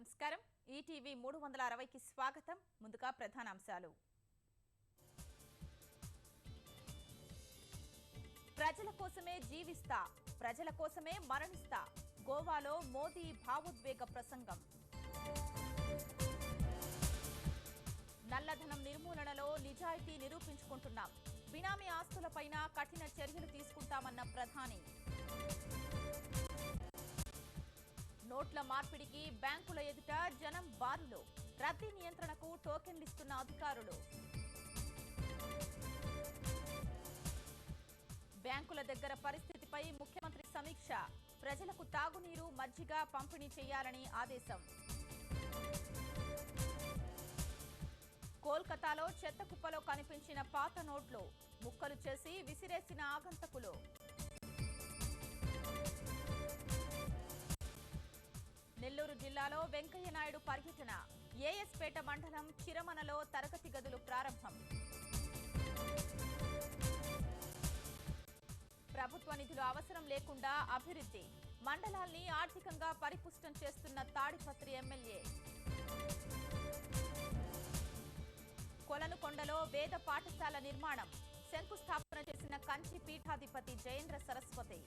నమస్కారం ఈటీవీ 360కి స్వాగతం ముందుగా ప్రధానాంశాలు ప్రజల కోసమే జీవిస్తా ప్రజల కోసమే మరణిస్తా గోవాలో మోదీ భావోద్వేగ ప్రసంగం నల్లధనం నిర్మూలనలో నిజాయితీ నిరూపించుకుంటున్నాం బినామీ ఆస్తులపైన కఠిన చర్యలు తీసుకుంటామన్న ప్రధాని నోట్ల మార్పిడికి బ్యాంకుల ఎదుట జనం బారులు రద్దీ నియంత్రణకు టోకెన్లిస్తున్న అధికారులు బ్యాంకుల దగ్గర పరిస్థితిపై ముఖ్యమంత్రి సమీక్ష ప్రజలకు తాగునీరు మజ్జిగ పంపిణీ చేయాలని ఆదేశం కోల్కతాలో చెత్త కుప్పలో కనిపించిన పాత నోట్లు ముక్కలు చేసి విసిరేసిన ఆగంతకులు నెల్లూరు జిల్లాలో వెంకయ్య నాయుడు పర్యటన ఏఎస్పేట మండలం చిరమనలో తరగతి గదులు ప్రారంభం ప్రభుత్వ నిధులు అవసరం లేకుండా అభివృద్ధి మండలాల్ని ఆర్థికంగా పరిపుష్టం చేస్తున్న తాడిపత్రి ఎమ్మెల్యే కొలనుకొండలో వేద పాఠశాల నిర్మాణం శంకుస్థాపన చేసిన కంచి పీఠాధిపతి జయేంద్ర సరస్వతి